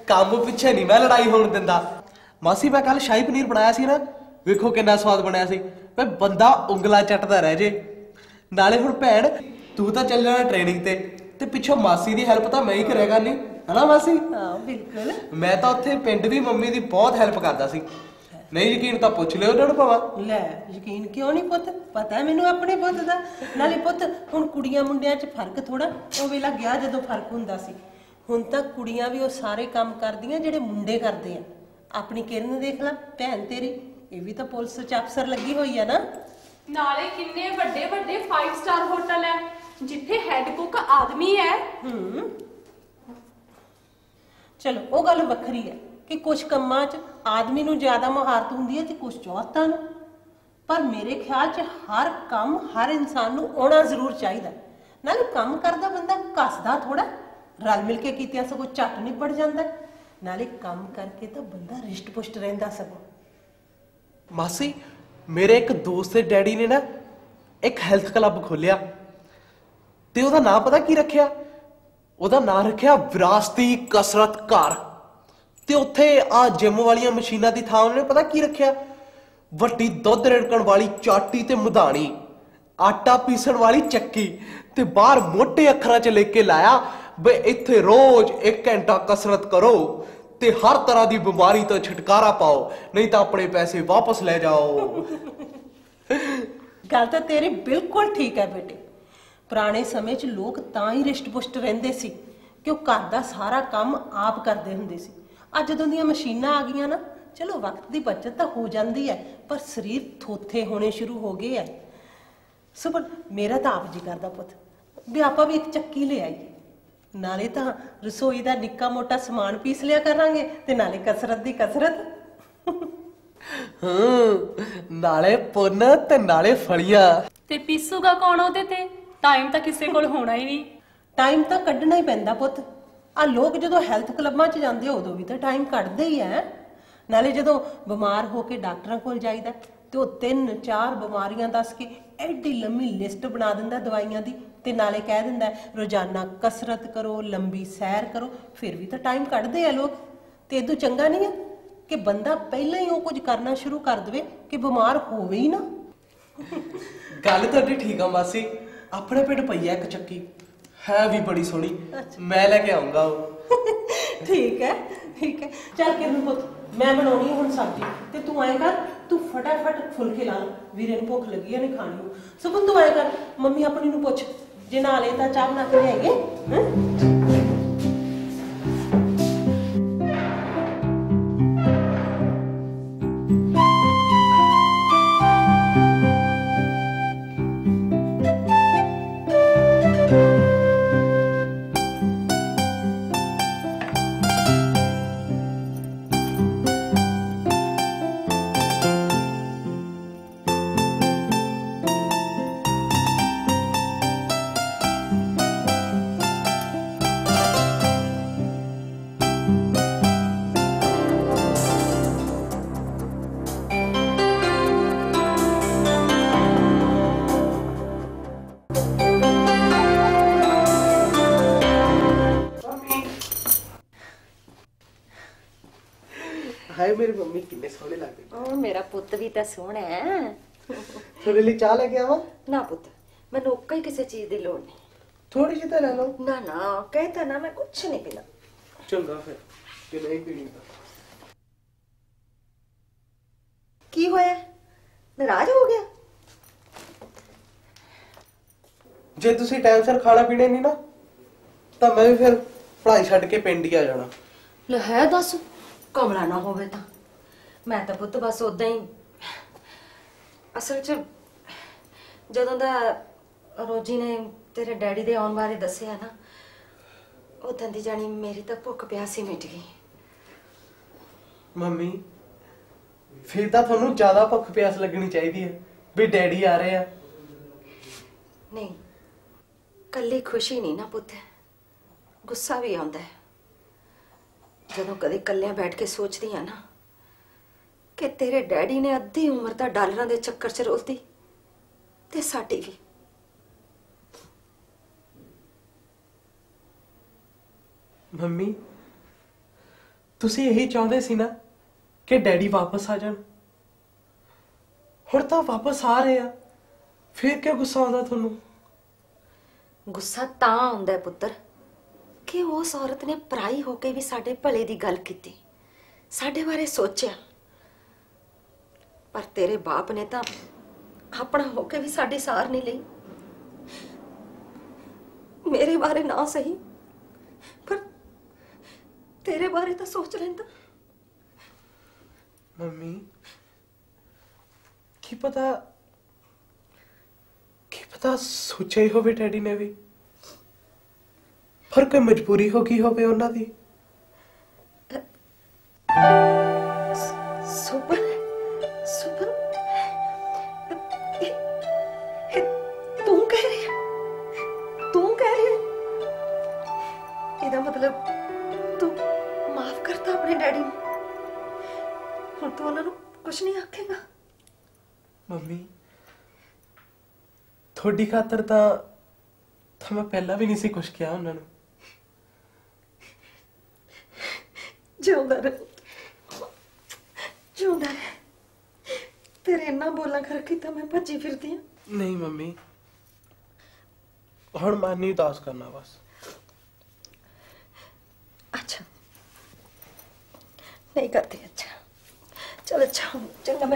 ਕੰਮ ਪਿੱਛੇ ਨਹੀਂ ਮੈਂ ਲੜਾਈ ਹੋਣ ਦਿੰਦਾ ਮਾਸੀ ਮੈਂ ਕੱਲ ਸ਼ਾਹੀ ਪਨੀਰ ਬਣਾਇਆ ਸੀ ਨਾ ਵੇਖੋ ਕਿੰਨਾ ਸਵਾਦ ਬਣਿਆ ਸੀ ਵੇ ਬੰਦਾ ਉਂਗਲਾ ਚੱਟਦਾ ਰਹਿ ਜੇ ਨਾਲੇ ਹੁਣ ਭੈਣ ਤੂੰ ਤਾਂ ਚੱਲ ਜਾਣਾ ਟ੍ਰੇਨਿੰਗ ਤੇ ਪਿੱਛੋਂ ਮਾਸੀ ਦੀ ਹੈਲਪ ਤਾਂ ਮੈਂ ਹੀ ਕਰਿਆ ਕਰਨੀ ਹਨਾ ਮਾਸੀ ਹਾਂ ਬਿਲਕੁਲ ਮੈਂ ਤਾਂ ਉੱਥੇ ਪਿੰਡ ਵੀ ਮੰਮੀ ਦੀ ਬਹੁਤ ਹੈਲਪ ਕਰਦਾ ਸੀ ਨਹੀਂ ਯਕੀਨ ਤਾਂ ਪੁੱਛ ਲਿਓ ਉਹਨਾਂ ਨੂੰ ਭਾਵੇਂ ਲੈ ਯਕੀਨ ਕਿਉਂ ਨਹੀਂ ਪੁੱਤ ਪਤਾ ਮੈਨੂੰ ਆਪਣੇ ਪੁੱਤ ਦਾ ਨਾਲੇ ਪੁੱਤ ਹੁਣ ਕੁੜੀਆਂ ਮੁੰਡਿਆਂ 'ਚ ਫਰਕ ਥੋੜਾ ਉਹ ਵੇਲਾ ਗਿਆ ਜਦੋਂ ਫਰਕ ਹੁੰਦਾ ਸੀ ਹੁਣ ਤਾਂ ਕੁੜੀਆਂ ਵੀ ਉਹ ਸਾਰੇ ਕੰਮ ਕਰਦੀਆਂ ਜਿਹੜੇ ਮੁੰਡੇ ਕਰਦੇ ਆ ਆਪਣੀ ਕਿਰਨ ਦੇਖ ਲੈ ਭੈਣ ਤੇਰੀ ਇਹ ਵੀ ਤਾਂ ਪੁਲਿਸ 'ਚ ਅਫਸਰ ਲੱਗੀ ਹੋਈ ਆ ਨਾ ਨਾਲੇ ਕਿੰਨੇ ਵੱਡੇ ਵੱਡੇ 5 ਸਟਾਰ ਹੋਟਲ ਹੈ ਜਿੱਥੇ ਹੈਡ ਕੁੱਕ ਆਦਮੀ ਹੈ ਚਲੋ ਉਹ ਗੱਲ ਵੱਖਰੀ ਹੈ ਕਿ ਕੁਝ ਕੰਮਾਂ 'ਚ ਆਦਮੀ ਨੂੰ ਜ਼ਿਆਦਾ ਮਹਾਰਤ ਹੁੰਦੀ ਹੈ ਤੇ ਕੁਝ 'ਚ ਔਰਤਾਂ ਨੂੰ ਪਰ ਮੇਰੇ ਖਿਆਲ 'ਚ ਹਰ ਕੰਮ ਹਰ ਇਨਸਾਨ ਨੂੰ ਆਉਣਾ ਜ਼ਰੂਰ ਚਾਹੀਦਾ ਨਾਲੇ ਕੰਮ ਕਰਦਾ ਬੰਦਾ ਘਸਦਾ ਥੋੜਾ ਰਲ ਮਿਲ ਕੇ ਕੀਤਿਆਂ ਸਗੋਂ ਝੱਟ ਨਿਬੜ ਜਾਂਦਾ ਨਾਲੇ ਕੰਮ ਕਰਕੇ ਤਾਂ ਬੰਦਾ ਰਿਸ਼ਟ ਪੁਸ਼ਟ ਰਹਿੰਦਾ ਸਗੋਂ ਮਾਸੀ ਮੇਰੇ ਇੱਕ ਦੋਸਤ ਦੇ ਡੈਡੀ ਨੇ ਨਾ ਇੱਕ ਹੈਲਥ ਕਲੱਬ ਖੋਲਿਆ ਤੇ ਉਹਦਾ ਨਾਮ ਪਤਾ ਕੀ ਰੱਖਿਆ ਉਹਦਾ ਨਾਮ ਰੱਖਿਆ ਵਿਰਾਸਤੀ ਕਸਰਤ ਘਰ ਤੇ ਉੱਥੇ ਆ ਜਿਮ ਵਾਲੀਆਂ ਮਸ਼ੀਨਾਂ ਦੀ ਥਾਂ ਉਹਨੇ ਪਤਾ ਕੀ ਰੱਖਿਆ ਵੱਡੀ ਦੁੱਧ ਰਿੜਕਣ ਵਾਲੀ ਚਾਟੀ ਤੇ ਮਧਾਣੀ ਆਟਾ ਪੀਸਣ ਵਾਲੀ ਚੱਕੀ ਤੇ ਬਾਹਰ ਮੋٹے ਅੱਖਰਾਂ 'ਚ ਲਿਖ ਕੇ ਲਾਇਆ ਬਈ ਇੱਥੇ ਰੋਜ਼ 1 ਘੰਟਾ ਕਸਰਤ ਕਰੋ ਤੇ ਹਰ ਤਰ੍ਹਾਂ ਦੀ ਬਿਮਾਰੀ ਤੋਂ ਛੁਟਕਾਰਾ ਪਾਓ ਨਹੀਂ ਤਾਂ ਆਪਣੇ ਪੈਸੇ ਵਾਪਸ ਲੈ ਜਾਓ ਗੱਲ ਤਾਂ ਤੇਰੀ ਬਿਲਕੁਲ ਠੀਕ ਹੈ ਬੇਟੇ ਪੁਰਾਣੇ ਸਮੇਂ 'ਚ ਲੋਕ ਤਾਂ ਹੀ ਰਿਸ਼ਟ ਪੁਸ਼ਟ ਰਹਿੰਦੇ ਸੀ ਕਿ ਉਹ ਘਰ ਦਾ ਸਾਰਾ ਕੰਮ ਆਪ ਕਰਦੇ ਹੁੰਦੇ ਸੀ ਅੱਜ ਜਦੋਂ ਦੀਆਂ ਮਸ਼ੀਨਾਂ ਆ ਗਈਆਂ ਨਾ ਚਲੋ ਵਕਤ ਦੀ ਬਚਤ ਤਾਂ ਹੋ ਜਾਂਦੀ ਹੈ ਪਰ ਸਰੀਰ ਥੋਥੇ ਹੋਣੇ ਸ਼ੁਰੂ ਹੋ ਗਏ ਹੈ ਸੋ ਮੇਰਾ ਤਾਂ ਆਪ ਜੀ ਕਰਦਾ ਪੁੱਤ ਵੀ ਆਪਾਂ ਵੀ ਇੱਕ ਚੱਕੀ ਲੈ ਆਈਏ ਨਾਲੇ ਤਾਂ ਰਸੋਈ ਦਾ ਨਿੱਕਾ ਮੋਟਾ ਸਮਾਨ ਪੀਸ ਲਿਆ ਕਰਾਂਗੇ ਤੇ ਨਾਲੇ ਕਸਰਤ ਦੀ ਕਸਰਤ ਨਾਲੇ ਪੁੰਨ ਤੇ ਨਾਲੇ ਫਲੀਆਂ ਤੇ ਪੀਸੂਗਾ ਕੌਣ ਉਹਦੇ ਤੇ ਟਾਈਮ ਤਾਂ ਕਿਸੇ ਕੋਲ ਹੋਣਾ ਹੀ ਨਹੀਂ ਟਾਈਮ ਤਾਂ ਕੱਢਣਾ ਹੀ ਪੈਂਦਾ ਪੁੱਤ ਆ ਲੋਕ ਜਦੋਂ ਹੈਲਥ ਕਲੱਬਾਂ 'ਚ ਜਾਂਦੇ ਉਦੋਂ ਵੀ ਤਾਂ ਟਾਈਮ ਕੱਢਦੇ ਹੀ ਐ ਨਾਲੇ ਜਦੋਂ ਬਿਮਾਰ ਹੋ ਕੇ ਡਾਕਟਰਾਂ ਕੋਲ ਜਾਈਦਾ ਤੇ ਉਹ 3-4 ਬਿਮਾਰੀਆਂ ਦੱਸ ਕੇ ਐਡੀ ਲੰਮੀ ਲਿਸਟ ਬਣਾ ਦਿੰਦਾ ਦਵਾਈਆਂ ਦੀ ਤੇ ਨਾਲੇ ਕਹਿ ਦਿੰਦਾ ਰੋਜ਼ਾਨਾ ਕਸਰਤ ਕਰੋ ਲੰਬੀ ਸੈਰ ਕਰੋ ਫਿਰ ਵੀ ਤਾਂ ਟਾਈਮ ਕੱਢਦੇ ਆ ਲੋਕ ਤੇ ਇਦੋਂ ਚੰਗਾ ਨਹੀਂ ਹੈ ਕਿ ਬੰਦਾ ਪਹਿਲਾਂ ਹੀ ਉਹ ਕੁਝ ਕਰਨਾ ਸ਼ੁਰੂ ਕਰ ਦੇਵੇ ਕਿ ਬਿਮਾਰ ਹੋਵੇ ਹੀ ਨਾ। ਗੱਲ ਤੁਹਾਡੀ ਠੀਕ ਆ ਮਾਸੀ, ਆਪਣੇ ਪਿੰਡ ਪਈ ਆ ਇੱਕ ਚੱਕੀ, ਹੈ ਵੀ ਬੜੀ ਸੋਹਣੀ, ਮੈਂ ਲੈ ਕੇ ਆਉਂਗਾ ਉਹ। ਠੀਕ ਹੈ ਚੱਲ ਕਿਰਨ ਪੁੱਤ, ਮੈਂ ਬਣਾਉਣੀ ਹੁਣ ਸਬਜ਼ੀ ਤੇ ਤੂੰ ਆਏ ਕਰ, ਤੂੰ ਫਟਾਫਟ ਫੁਲਕੇ ਲਾ ਲਾ, ਵੀਰੇ ਨੂੰ ਭੁੱਖ ਲੱਗੀ ਆ ਨੇ ਖਾਣੀ ਨੂੰ। ਸਗੋਂ ਤੂੰ ਆਏ ਕਰ, ਮੰਮੀ ਆਪਣੀ ਨੂੰ ਪੁੱਛ ਜੇ ਨਾ ਲੈ ਤਾਂ ਚਾਹ ਬਣਾ ਕੇ ਲਿਆਏਗੇ ਹੈ। हाय मेरी मम्मी कितने सोहने लग गए। ओ मेरा पुੱਤ भी ਤਾਂ ਸੋਹਣਾ ਹੈ। थोड़े लिए चाह लेके आवा? ਨਾ ਪੁੱਤ, ਮੈਨੂੰ ਕੋਈ ਕਿਸੇ ਚੀਜ਼ ਦੀ ਲੋੜ ਨਹੀਂ। थोड़ी सी तो ले लो। ਨਾ ਨਾ ਕਹਿਤਾ ਨਾ, ਮੈਂ ਕੁਛ ਨਹੀਂ ਪੀਣਾ। चंगा फिर कि नहीं पीनी तो। ਕੀ ਹੋਇਆ, ਨਾਰਾਜ਼ ਹੋ ਗਿਆ? ਜੇ ਤੁਸੀਂ ਟਾਈਮ ਸਿਰ ਖਾਣਾ ਪੀਣਾ ਨਹੀਂ ਨਾ ਤਾਂ ਮੈਂ ਵੀ ਫਿਰ ਪੜ੍ਹਾਈ ਛੱਡ ਕੇ ਪਿੰਡ ਹੀ ਆ ਜਾਣਾ। ਲੈ ਹੈ ਦੱਸ, ਕਮਲਾ ਨਾ ਹੋਵੇ ਤਾਂ। ਮੈਂ ਤਾਂ ਪੁੱਤ ਬਸ ਉਦਾਂ ਹੀ, ਅਸਲ 'ਚ ਜਦੋਂ ਦਾ ਰੋਜੀ ਨੇ ਤੇਰੇ ਡੈਡੀ ਦੇ ਆਉਣ ਬਾਰੇ ਦੱਸਿਆ ਨਾ, ਉਦੋਂ ਦੀ ਜਾਣੀ ਮੇਰੀ ਤਾਂ ਭੁੱਖ ਪਿਆਸ ਹੀ ਮਿਟ ਗਈ। ਮੰਮੀ ਫਿਰ ਤਾਂ ਤੁਹਾਨੂੰ ਜ਼ਿਆਦਾ ਭੁੱਖ ਪਿਆਸ ਲੱਗਣੀ ਚਾਹੀਦੀ ਹੈ ਵੀ ਡੈਡੀ ਆ ਰਹੇ ਆ। ਨਹੀਂ, ਕੱਲੀ ਖੁਸ਼ੀ ਨਹੀਂ ਨਾ ਪੁੱਤ, ਗੁੱਸਾ ਵੀ ਆਉਂਦਾ ਹੈ ਜਦੋਂ ਕਦੇ ਇਕੱਲਿਆਂ ਬੈਠ ਕੇ ਸੋਚਦੀ ਆ ਨਾ ਕਿ ਤੇਰੇ ਡੈਡੀ ਨੇ ਅੱਧੀ ਉਮਰ ਤਾਂ ਡਾਲਰਾਂ ਦੇ ਚੱਕਰ 'ਚ ਰੋਲਦੀ ਤੇ ਸਾਡੀ ਵੀ। ਮੰਮੀ ਤੁਸੀਂ ਇਹੀ ਚਾਹੁੰਦੇ ਸੀ ਨਾ ਕਿ ਡੈਡੀ ਵਾਪਸ ਆ ਜਾਣ, ਹੁਣ ਤਾਂ ਵਾਪਸ ਆ ਰਹੇ ਆ, ਫਿਰ ਕਿਉਂ ਗੁੱਸਾ ਆਉਂਦਾ ਤੁਹਾਨੂੰ? ਗੁੱਸਾ ਤਾਂ ਆਉਂਦਾ ਹੈ ਪੁੱਤਰ ਕਿ ਉਸ ਔਰਤ ਨੇ ਪਰਾਈ ਹੋ ਕੇ ਵੀ ਸਾਡੇ ਭਲੇ ਦੀ ਗੱਲ ਕੀਤੀ, ਸਾਡੇ ਬਾਰੇ ਸੋਚਿਆ। ਪਰ ਤੇਰੇ ਬਾਪ ਨੇ ਤਾਂ ਆਪਣਾ ਹੋ ਕੇ ਵੀ ਸਾਡੀ ਸਾਰ ਨਹੀਂ ਲਈ। ਮੇਰੇ ਬਾਰੇ ਨਾ ਸਹੀ ਪਰ ਤੇਰੇ ਬਾਰੇ ਤਾਂ ਸੋਚ ਲੈਂਦਾ। ਮੰਮੀ ਕੀ ਪਤਾ ਸੋਚਿਆ ਹੀ ਹੋਵੇ ਡੈਡੀ ਨੇ ਵੀ, ਪਰ ਕੋਈ ਮਜਬੂਰੀ ਹੋ ਗਈ ਹੋਵੇ ਉਹਨਾਂ ਦੀ। ਸੁਪਰ ਤੂੰ ਕਹਿ ਰਹੀ ਹੈ ਇਹਦਾ ਮਤਲਬ ਤੂੰ ਮਾਫ ਕਰਤਾ ਆਪਣੇ ਡੈਡੀ ਨੂੰ, ਹੁਣ ਤੂੰ ਉਹਨਾਂ ਨੂੰ ਕੁਝ ਨਹੀਂ ਆਖੇਗਾ? ਮੰਮੀ ਤੁਹਾਡੀ ਖਾਤਰ ਤਾਂ ਮੈਂ ਪਹਿਲਾਂ ਵੀ ਨਹੀਂ ਸੀ ਕੁਝ ਕਿਹਾ ਉਹਨਾਂ ਨੂੰ। ਜਿਉਂਦਾ ਰਹਿ ਤੇਰੇ ਇੰਨਾ ਬੋਲਾਂ ਕਰਕੇ ਤਾਂ ਮੈਂ ਭੱਜੀ ਫਿਰਦੀ ਆ। ਨਹੀਂ ਮੰਮੀ, ਹੁਣ ਮਨ ਨਹੀਂ ਉਦਾਸ ਕਰਨਾ ਬਸ। अच्छा नहीं करती, अच्छा चल अच्छा चंगा।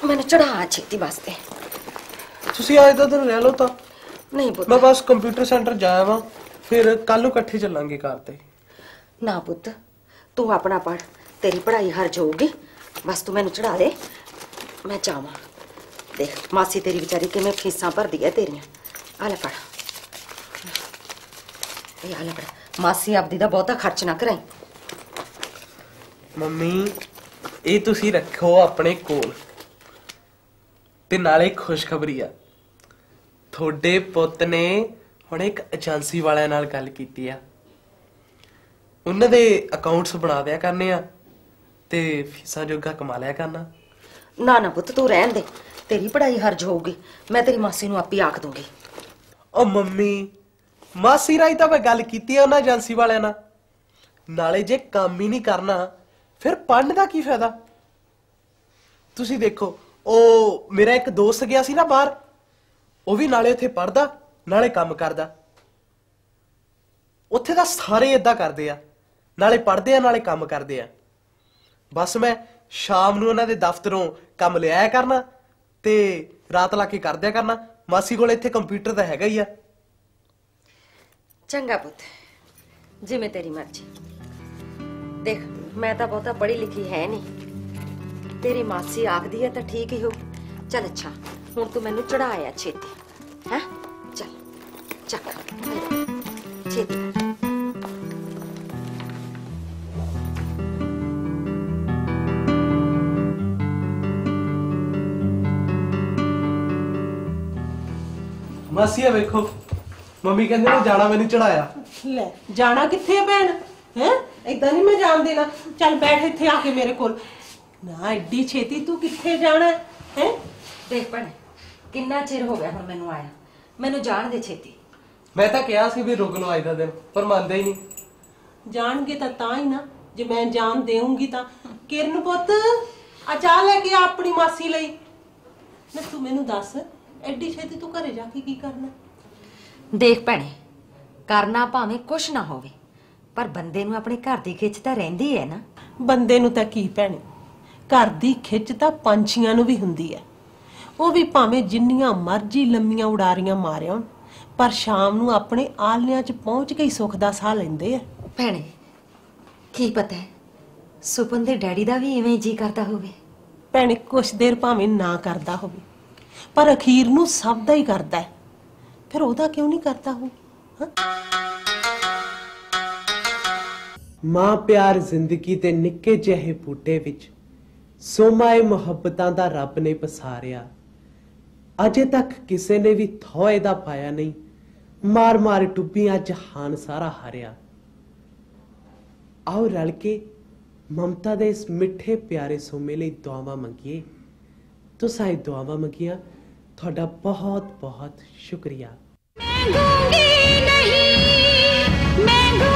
मैंने चढ़ा छेती वास्ते। ਤੁਸੀਂ ਅੱਜ ਦਾ ਦਿਨ ਰਹਿ ਲਓ ਤਾਂ। नहीं पुत, ਮੈਂ ਬਸ ਕੰਪਿਊਟਰ ਸੈਂਟਰ ਜਾਇਆ ਵਾਂ, ਫਿਰ ਕੱਲ ਨੂੰ ਇਕੱਠੇ ਚੱਲਾਂਗੇ ਕਾਰ ਤੇ। ना पुत तू अपना पढ़, तेरी पढ़ाई हर्ज होगी, बस तू मैनू चढ़ा दे, मैं जावां। देख मासी तेरी बेचारी किवें फीसां भरदी है तेरियां। आ ले पढ़, आ ले पढ़, मासी आपदी दा बहुता खर्च ना कराई। ਮੰਮੀ ਇਹ ਤੁਸੀਂ ਰੱਖੋ ਆਪਣੇ ਕੋਲ, ਤੇ ਨਾਲੇ ਖੁਸ਼ਖਬਰੀ ਆ, ਤੁਹਾਡੇ ਪੁੱਤ ਨੇ ਹੁਣ ਇੱਕ ਏਜੰਸੀ ਵਾਲਿਆਂ ਨਾਲ ਗੱਲ ਕੀਤੀ ਆ, ਉਹਨਾਂ ਦੇ ਅਕਾਊਂਟਸ ਬਣਾ ਦਿਆ ਕਰਨੇ ਆ ਤੇ ਫੀਸਾਂ ਜੋਗਾ ਕਮਾ ਲਿਆ ਕਰਨਾ। ना ना पुत तू रहन दे, तेरी पढ़ाई हर्ज होगी, मैं तेरी मासी नू आपी आख दूंगी। ਉਹ ਮੰਮੀ ਮਾਸੀ ਰਾਈ ਤਾਂ ਮੈਂ ਗੱਲ ਕੀਤੀ ਆ ਉਹਨਾਂ ਏਜੰਸੀ ਵਾਲਿਆਂ ਨਾਲ, ਨਾਲੇ ਜੇ ਕੰਮ ਹੀ ਨਹੀਂ ਕਰਨਾ ਫਿਰ ਪੜ੍ਹਨ ਦਾ ਕੀ ਫਾਇਦਾ। ਤੁਸੀਂ ਦੇਖੋ, ਉਹ ਮੇਰਾ ਇੱਕ ਦੋਸਤ ਗਿਆ ਸੀ ਨਾ ਬਾਹਰ, ਉਹ ਵੀ ਨਾਲੇ ਉੱਥੇ ਪੜ੍ਹਦਾ ਨਾਲੇ ਕੰਮ ਕਰਦਾ। ਉੱਥੇ ਤਾਂ ਸਾਰੇ ਏਦਾਂ ਕਰਦੇ ਆ, ਨਾਲੇ ਪੜ੍ਹਦੇ ਆ ਨਾਲੇ ਕੰਮ ਕਰਦੇ ਆ। ਬਸ ਮੈਂ ਸ਼ਾਮ ਨੂੰ ਉਹਨਾਂ ਦੇ ਦਫ਼ਤਰੋਂ ਕੰਮ ਲਿਆਇਆ ਕਰਨਾ ਤੇ ਰਾਤ ਲਾ ਕੇ ਕਰ ਦਿਆ ਕਰਨਾ। ਮਾਸੀ ਕੋਲ ਇੱਥੇ ਕੰਪਿਊਟਰ ਤਾਂ ਹੈਗਾ ਹੀ ਆ। ਚੰਗਾ ਪੁੱਤ, ਜਿਵੇਂ ਤੇਰੀ ਮਰਜ਼ੀ। ਦੇਖ, ਮੈਂ ਤਾਂ ਬਹੁਤਾ ਪੜ੍ਹੀ ਲਿਖੀ ਹੈ ਨਹੀਂ, ਤੇਰੀ ਮਾਸੀ ਆਖਦੀ ਹੈ ਤਾਂ ਠੀਕ ਹੀ ਹੋ। ਚੱਲ ਅੱਛਾ, ਹੁਣ ਤੂੰ ਮੈਨੂੰ ਚੜਾਇਆ ਛੇਤੀ, ਹੈ? ਚੱਲ ਚੱਕ ਛੇਤੀ। ਮਾਸੀ ਆ ਵੇਖੋ, ਮੰਮੀ ਕਹਿੰਦੇ ਨੇ ਜਾਣਾ, ਮੈਨੂੰ ਚੜਾਇਆ। ਲੈ, ਜਾਣਾ ਕਿੱਥੇ ਹੈ ਭੈਣ? ਹੈ ਏਦਾਂ ਨਹੀਂ ਮੈਂ ਜਾਣ ਦੇਣਾ। ਚੱਲ ਬੈਠ ਇੱਥੇ ਆ ਕੇ ਮੇਰੇ ਕੋਲ। ਨਾ ਐਡੀ ਛੇਤੀ ਤੂੰ ਕਿੱਥੇ ਜਾਣਾ ਹੈ? ਦੇਖ ਭੈਣੇ, ਕਿੰਨਾ ਚਿਰ ਹੋ ਗਿਆ ਹੁਣ ਮੈਨੂੰ ਆਇਆ, ਮੈਨੂੰ ਜਾਣ ਦੇ ਛੇਤੀ। ਮੈਂ ਤਾਂ ਕਿਹਾ ਸੀ ਵੀ ਰੁਕ ਲਓ ਅੱਜ ਦਾ ਦਿਨ, ਪਰ ਮੰਨਦੇ ਹੀ ਨਹੀਂ। ਜਾਣਗੇ ਤਾਂ ਹੀ ਨਾ, ਜੇ ਮੈਂ ਜਾਣ ਦੇਵਾਂਗੀ ਤਾਂ। ਕਿਰਨ ਪੁੱਤ, ਆ ਚਾਹ ਲੈ ਕੇ ਆ ਆਪਣੀ ਮਾਸੀ ਲਈ। ਨਾ ਤੂੰ ਮੈਨੂੰ ਦੱਸ, ਐਡੀ ਛੇਤੀ ਤੂੰ ਘਰੇ ਜਾ ਕੇ ਕੀ ਕਰਨਾ? ਦੇਖ ਭੈਣੇ, ਕਰਨਾ ਭਾਵੇਂ ਕੁਛ ਨਾ ਹੋਵੇ, ਪਰ ਬੰਦੇ ਨੂੰ ਆਪਣੇ ਘਰ ਦੀ ਖਿੱਚ ਤਾਂ ਰਹਿੰਦੀ ਹੈ ਨਾ। ਬੰਦੇ ਨੂੰ ਤਾਂ ਕੀ ਭੈਣੇ, ਘਰ ਦੀ ਖਿੱਚ ਤਾਂ ਪੰਛੀਆਂ ਨੂੰ ਵੀ ਹੁੰਦੀ ਹੈ। ਉਹ ਵੀ ਭਾਵੇਂ ਜਿੰਨੀਆਂ ਮਰਜ਼ੀ ਲੰਮੀਆਂ ਉਡਾਰੀਆਂ ਮਾਰਿਆ, ਪਰ ਸ਼ਾਮ ਨੂੰ ਆਪਣੇ ਆਲਣਿਆਂ 'ਚ ਪਹੁੰਚ ਕੇ ਹੀ ਸੁੱਖ ਦਾ ਸਾਹ ਲੈਂਦੇ ਆ। ਭੈਣੇ, ਕੀ ਪਤਾ ਹੈ ਸੁਪਨ ਦੇ ਡੈਡੀ ਦਾ ਵੀ ਇਵੇਂ ਜੀ ਕਰਦਾ ਹੋਵੇ। ਭੈਣੇ, ਕੁਛ ਦੇਰ ਭਾਵੇਂ ਨਾ ਕਰਦਾ ਹੋਵੇ, ਪਰ ਅਖੀਰ ਨੂੰ ਸਭ ਦਾ ਹੀ ਕਰਦਾ ਹੈ। ਫਿਰ ਉਹਦਾ ਕਿਉਂ ਨਹੀਂ ਕਰਦਾ ਹੋ? ਮਾਂ ਪਿਆਰ ਜ਼ਿੰਦਗੀ ਦੇ ਨਿੱਕੇ ਜਿਹੇ ਬੂਟੇ ਵਿੱਚ ਸੋਮਾਏ ਮੁਹੱਬਤਾਂ ਦਾ ਰੱਬ ਨੇ ਪਸਾਰਿਆ। ਅਜੇ ਤੱਕ ਕਿਸੇ ਨੇ ਵੀ ਥੋਏ ਦਾ ਪਾਇਆ ਨਹੀਂ, ਮਾਰ ਮਾਰ ਟੁੱਬੀਆਂ ਜਹਾਨ ਸਾਰਾ ਹਾਰਿਆ। ਆਓ ਰਲ ਕੇ ਮਮਤਾ ਦੇ ਇਸ ਮਿੱਠੇ ਪਿਆਰੇ ਸੋਮੇ ਲਈ ਦੁਆਵਾਂ ਮੰਗੀਏ। ਤੁਸੀਂ ਇਹ ਦੁਆਵਾਂ ਮੰਗੀਆਂ, ਤੁਹਾਡਾ ਬਹੁਤ ਬਹੁਤ ਸ਼ੁਕਰੀਆ। मैं गूंगी नहीं, मैं